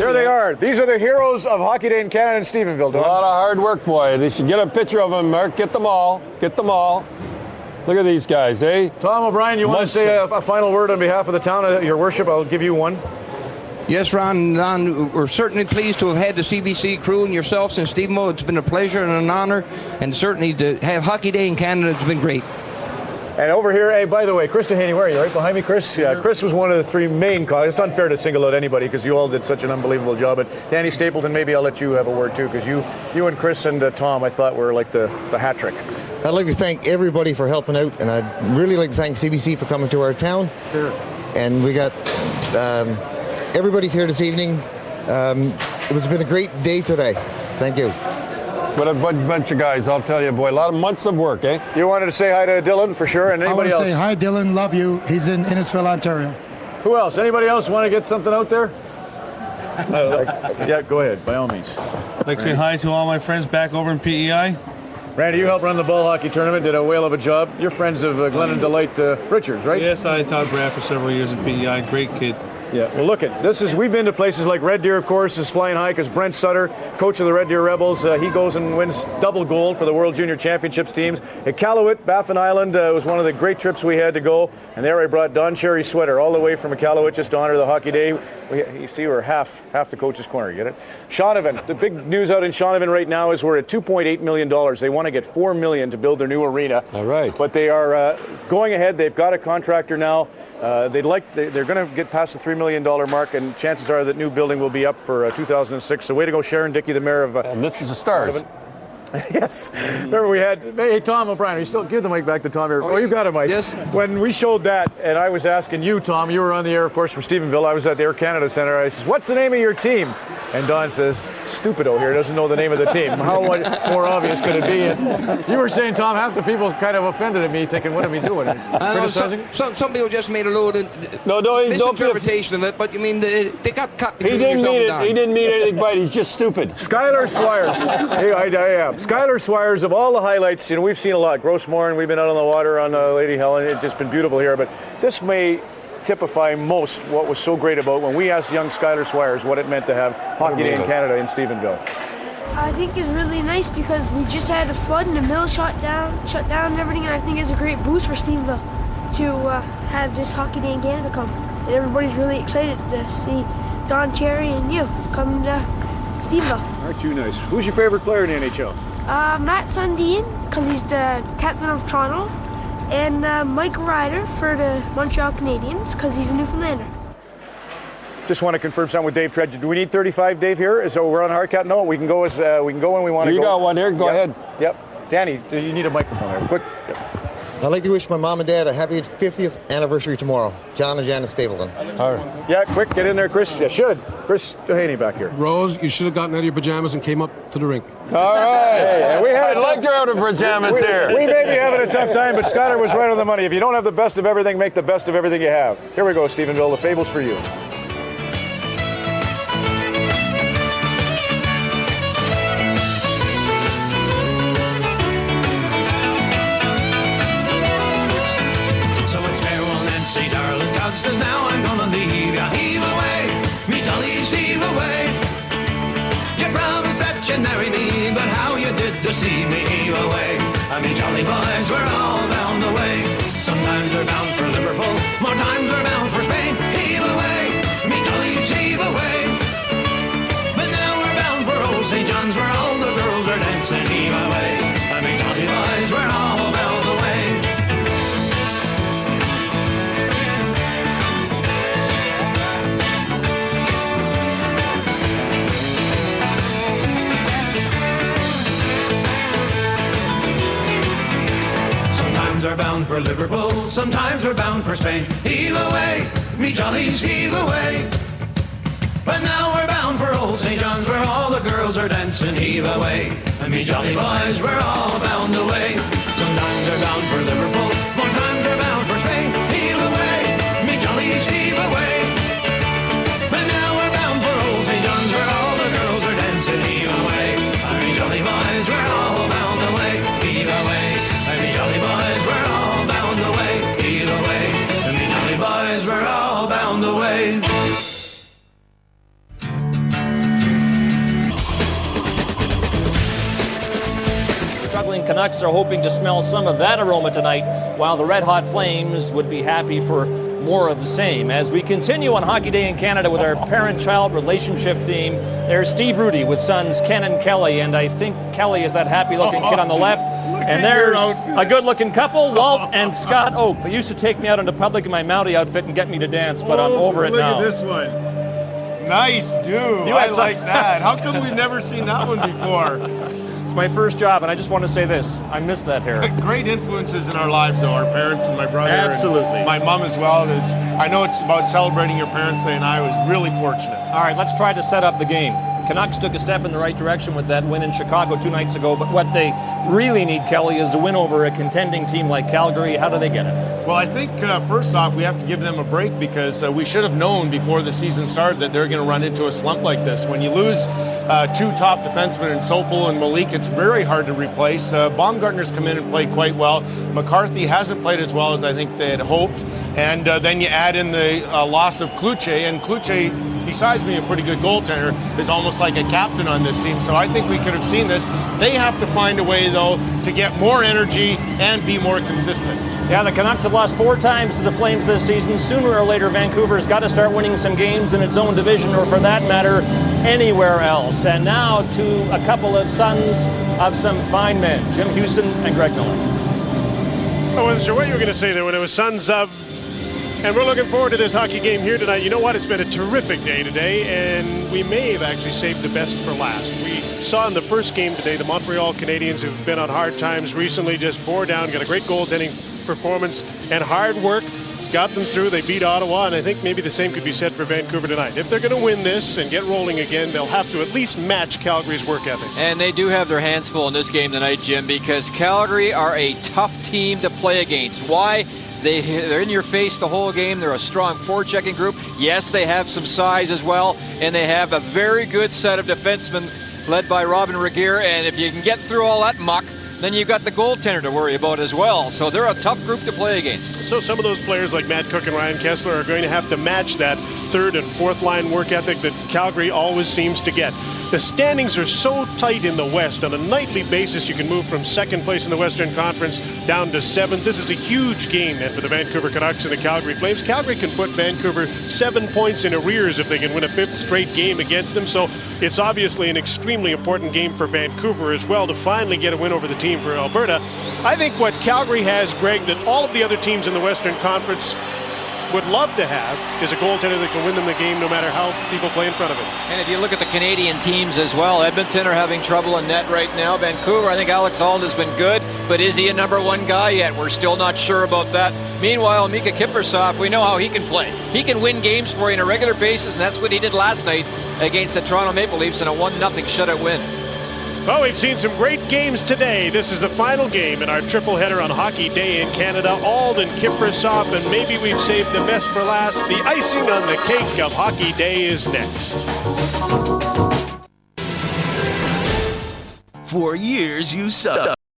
There they are. These are the heroes of Hockey Day in Canada in Stephenville, Don. A lot of hard work, boy. They should get a picture of them, Mark. Get them all. Get them all. Look at these guys, eh? Tom O'Brien, you want to say a final word on behalf of the town? Your worship, I'll give you one. Yes, Ron, we're certainly pleased to have had the CBC crew and yourselves in Stephenville. It's been a pleasure and an honor, and certainly to have Hockey Day in Canada, it's been great. And over here, hey, by the way, Chris Dehaney, where are you? Right behind me, Chris? Yeah, Chris was one of the three main causes. It's unfair to single out anybody because you all did such an unbelievable job. But Danny Stapleton, maybe I'll let you have a word too, because you and Chris and Tom, I thought were like the hat trick. I'd like to thank everybody for helping out, and I'd really like to thank CBC for coming to our town. Sure. And we got everybody's here this evening. It's been a great day today. Thank you. What a bunch of guys, I'll tell you, boy. A lot of months of work, eh? You wanted to say hi to Dylan for sure, and anybody else? I want to say hi, Dylan. Love you. He's in Innisfil, Ontario. Who else? Anybody else want to get something out there? Yeah, go ahead, by all means. I'd like to say hi to all my friends back over in PEI. Randy, you helped run the ball hockey tournament, did a whale of a job. You're friends of Glenn and Delight Richards, right? Yes, I taught Brad for several years at PEI. Great kid. Yeah, well, look at this. We've been to places like Red Deer, of course, is flying high because Brent Sutter, coach of the Red Deer Rebels, he goes and wins double gold for the World Junior Championships teams. At Iqaluit, Baffin Island was one of the great trips we had to go, and there I brought Don Cherry's sweater all the way from Iqaluit just to honor the Hockey Day. You see, we're half the coach's corner. You get it? Shaunavon. The big news out in Shaunavon right now is we're at $2.8 million. They want to get $4 million to build their new arena. All right. But they are going ahead. They've got a contractor now. They're going to get past the $3 million mark, and chances are that new building will be up for 2006. So way to go, Sharon Dickey, the mayor of. And this is the Stars. Yes. Remember we had, hey, Tom O'Brien, you still give the mic back to Tom here. Oh, you got it, Mike. Yes. When we showed that, and I was asking you, Tom, you were on the air, of course, from Stephenville. I was at the Air Canada Centre. I says, what's the name of your team? And Don says, Stupido here doesn't know the name of the team. How more obvious could it be? And you were saying, Tom, half the people kind of offended at me, thinking, what are we doing? Criticizing? Some people just made a little misinterpretation of it, but you mean they got cut. He didn't mean it. He didn't mean anything by it. He's just stupid. Skylar Swires. Hey, I am. Skylar Swires, of all the highlights, we've seen a lot. Grossmore, and we've been out on the water on Lady Helen. It's just been beautiful here. But this may typify most what was so great about when we asked young Skylar Swires what it meant to have Hockey Day in Canada in Stephenville. I think it's really nice because we just had a flood and the mill shut down and everything, and I think it's a great boost for Stephenville to have this Hockey Day in Canada come. And everybody's really excited to see Don Cherry and you come to Stephenville. Aren't you nice? Who's your favorite player in the NHL? Matt Sundin, because he's the captain of Toronto, and Mike Ryder for the Montreal Canadiens, because he's a Newfoundlander. Just want to confirm something with Dave Tredge. Do we need 35, Dave, here? So we're on hard cap? No, we can go when we want to go. You got one here. Go ahead. Yep. Danny, you need a microphone there. Quick. Yep. I'd like to wish my mom and dad a happy 50th anniversary tomorrow. John and Janice Stapleton. All right. Yeah, quick, get in there, Chris. You should. Chris Dehaney back here. Rose, you should have gotten out of your pajamas and came up to the rink. All right. Hey, I like your outer pajamas here. We may be having a tough time, but Skylar was right on the money. If you don't have the best of everything, make the best of everything you have. Here we go, Stephenville. The fable's for you. Say, darling, God says now I'm gonna leave ya. Heave away, me jollies, heave away. You promised that you'd marry me, but how you did deceive me, heave away. I mean, jolly boys, we're all bound away. Sometimes we're bound for Liverpool, more times we're bound for Spain. Heave away, me jollies, heave away. But now we're bound for old St. John's, where all the girls are dancing, heave away. I mean, jolly boys, we're all bound away. Sometimes we're bound for Liverpool, sometimes we're bound for Spain. Heave away, me jollies, heave away. But now we're bound for old St. John's, where all the girls are dancing. Heave away, and me jolly boys, we're all bound away. Sometimes we're bound for Liverpool, more times we're bound for Spain. Heave away, me jollies, heave away. But now we're bound for old St. John's, where all the girls are dancing. Heave away, and me jolly boys, we're all bound away. Heave away, and me jolly boys, we're all bound away. Heave away, and me jolly boys, we're all bound away. Canucks are hoping to smell some of that aroma tonight, while the Red Hot Flames would be happy for more of the same. As we continue on Hockey Day in Canada with our parent-child relationship theme, there's Steve Rudy with sons Ken and Kelly, and I think Kelly is that happy-looking kid on the left. And there's a good-looking couple, Walt and Scott Oak. They used to take me out into public in my Mountie outfit and get me to dance, but I'm over it now. Look at this one. Nice, dude. I like that. How come we've never seen that one before? It's my first job, and I just want to say this. I miss that hair. Great influences in our lives, though. Our parents and my brother. Absolutely. And my mom as well. I know it's about celebrating your parents' day, and I was really fortunate. All right, let's try to set up the game. Canucks took a step in the right direction with that win in Chicago 2 nights ago, but what they really need, Kelly, is a win over a contending team like Calgary. How do they get it? Well, I think first off, we have to give them a break because we should have known before the season started that they're going to run into a slump like this. When you lose 2 top defensemen in Sopel and Malik, it's very hard to replace. Baumgartner's come in and played quite well. McCarthy hasn't played as well as I think they had hoped. And then you add in the loss of Kluche, and Kluche, besides being a pretty good goaltender, is almost like a captain on this team. So I think we could have seen this. They have to find a way, though, to get more energy and be more consistent. Yeah, the Canucks have lost 4 times to the Flames this season. Sooner or later, Vancouver's got to start winning some games in its own division, or for that matter, anywhere else. And now to a couple of sons of some fine men, Jim Hewson and Greg Miller. I wasn't sure what you were going to say there when it was sons of. And we're looking forward to this hockey game here tonight. You know what? It's been a terrific day today, and we may have actually saved the best for last. We saw in the first game today the Montreal Canadiens, who've been on hard times recently, just bore down, got a great goaltending performance and hard work, got them through. They beat Ottawa, and I think maybe the same could be said for Vancouver tonight. If they're going to win this and get rolling again, they'll have to at least match Calgary's work ethic. And they do have their hands full in this game tonight, Jim, because Calgary are a tough team to play against. Why? They're in your face the whole game. They're a strong forechecking group. Yes, they have some size as well, and they have a very good set of defensemen led by Robin Regeer. And if you can get through all that muck, then you've got the goaltender to worry about as well. So they're a tough group to play against. So some of those players like Matt Cook and Ryan Kessler are going to have to match that 3rd and 4th line work ethic that Calgary always seems to get. The standings are so tight in the West. On a nightly basis, you can move from 2nd place in the Western Conference down to 7th. This is a huge game then for the Vancouver Canucks and the Calgary Flames. Calgary can put Vancouver 7 points in arrears if they can win a 5th straight game against them. So it's obviously an extremely important game for Vancouver as well to finally get a win over the team for Alberta. I think what Calgary has, Greg, that all of the other teams in the Western Conference would love to have is a goaltender that can win them the game no matter how people play in front of him. And if you look at the Canadian teams as well, Edmonton are having trouble in net right now. Vancouver, I think Alex Holland has been good, but is he a #1 guy yet? We're still not sure about that. Meanwhile, Mika Kiprusoff, we know how he can play. He can win games for you on a regular basis, and that's what he did last night against the Toronto Maple Leafs in a 1-0 shutout win. Well, we've seen some great games today. This is the final game in our triple header on Hockey Day in Canada. Alden, Kiprusoff, and maybe we've saved the best for last. The icing on the cake of Hockey Day is next. For years, you sucked.